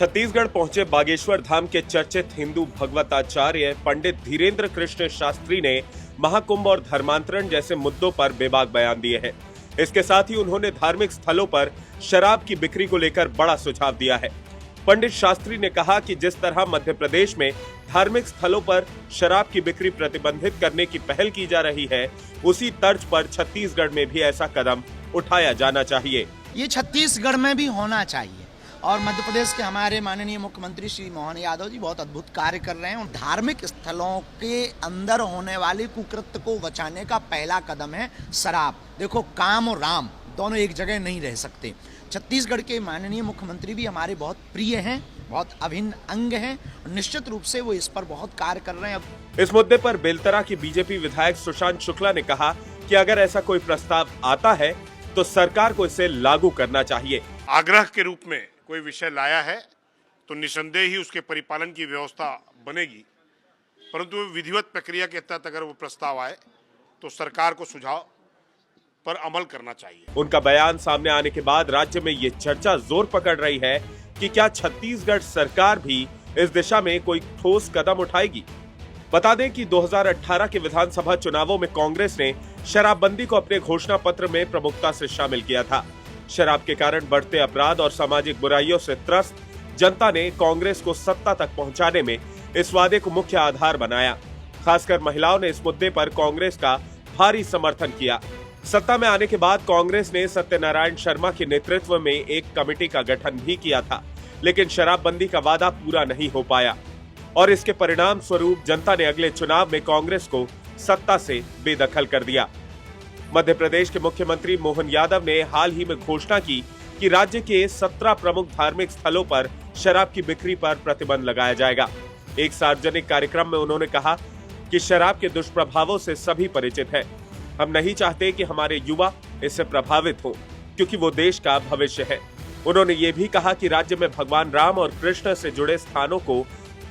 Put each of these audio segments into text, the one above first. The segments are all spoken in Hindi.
छत्तीसगढ़ पहुंचे बागेश्वर धाम के चर्चित हिंदू भगवताचार्य पंडित धीरेन्द्र कृष्ण शास्त्री ने महाकुंभ और धर्मांतरण जैसे मुद्दों पर बेबाक बयान दिए हैं। इसके साथ ही उन्होंने धार्मिक स्थलों पर शराब की बिक्री को लेकर बड़ा सुझाव दिया है। पंडित शास्त्री ने कहा कि जिस तरह मध्य प्रदेश में धार्मिक स्थलों पर शराब की बिक्री प्रतिबंधित करने की पहल की जा रही है, उसी तर्ज पर छत्तीसगढ़ में भी ऐसा कदम उठाया जाना चाहिए। ये छत्तीसगढ़ में भी होना चाहिए और मध्य प्रदेश के हमारे माननीय मुख्यमंत्री श्री मोहन यादव जी बहुत अद्भुत कार्य कर रहे हैं और धार्मिक स्थलों के अंदर होने वाले कुकृत्य को बचाने का पहला कदम है शराब। देखो, काम और राम दोनों एक जगह नहीं रह सकते। छत्तीसगढ़ के माननीय मुख्यमंत्री भी हमारे बहुत प्रिय हैं, बहुत अभिन्न अंग हैं और निश्चित रूप से वो इस पर बहुत कार्य कर रहे हैं। इस मुद्दे पर बेलतरा की बीजेपी विधायक सुशांत शुक्ला ने कहा कि अगर ऐसा कोई प्रस्ताव आता है तो सरकार को इसे लागू करना चाहिए। आग्रह के रूप में कोई विषय लाया है तो निसंदेह ही उसके परिपालन की व्यवस्था बनेगी, परंतु विधिवत प्रक्रिया के तहत अगर वो प्रस्ताव आए तो सरकार को सुझाव पर अमल करना चाहिए। उनका बयान सामने आने के बाद राज्य में ये चर्चा जोर पकड़ रही है कि क्या छत्तीसगढ़ सरकार भी इस दिशा में कोई ठोस कदम उठाएगी। बता दें कि 2018 के विधानसभा चुनावों में कांग्रेस ने शराबबंदी को अपने घोषणा पत्र में प्रमुखता से शामिल किया था। शराब के कारण बढ़ते अपराध और सामाजिक बुराइयों से त्रस्त जनता ने कांग्रेस को सत्ता तक पहुंचाने में इस वादे को मुख्य आधार बनाया। खासकर महिलाओं ने इस मुद्दे पर कांग्रेस का भारी समर्थन किया। सत्ता में आने के बाद कांग्रेस ने सत्यनारायण शर्मा के नेतृत्व में एक कमेटी का गठन भी किया था, लेकिन शराबबंदी का वादा पूरा नहीं हो पाया और इसके परिणाम स्वरूप जनता ने अगले चुनाव में कांग्रेस को सत्ता से बेदखल कर दिया। मध्य प्रदेश के मुख्यमंत्री मोहन यादव ने हाल ही में घोषणा की कि राज्य के 17 प्रमुख धार्मिक स्थलों पर शराब की बिक्री पर प्रतिबंध लगाया जाएगा। एक सार्वजनिक कार्यक्रम में उन्होंने कहा कि शराब के दुष्प्रभावों से सभी परिचित हैं। हम नहीं चाहते कि हमारे युवा इससे प्रभावित हों, क्योंकि वो देश का भविष्य है। उन्होंने ये भी कहा कि राज्य में भगवान राम और कृष्ण से जुड़े स्थानों को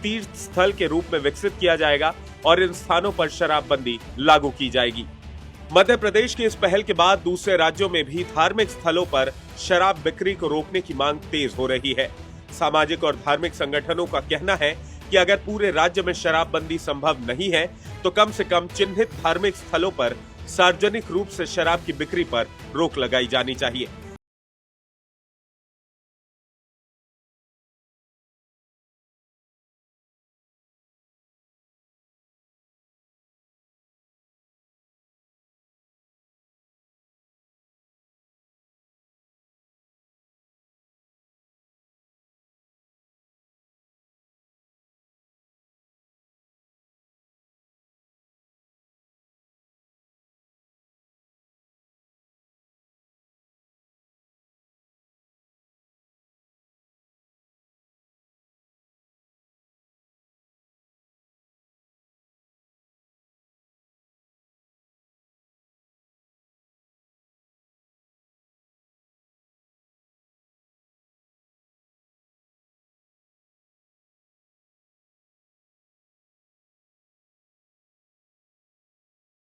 तीर्थ स्थल के रूप में विकसित किया जाएगा और इन स्थानों पर शराबबंदी लागू की जाएगी। मध्य प्रदेश की इस पहल के बाद दूसरे राज्यों में भी धार्मिक स्थलों पर शराब बिक्री को रोकने की मांग तेज हो रही है। सामाजिक और धार्मिक संगठनों का कहना है कि अगर पूरे राज्य में शराबबंदी संभव नहीं है तो कम से कम चिन्हित धार्मिक स्थलों पर सार्वजनिक रूप से शराब की बिक्री पर रोक लगाई जानी चाहिए।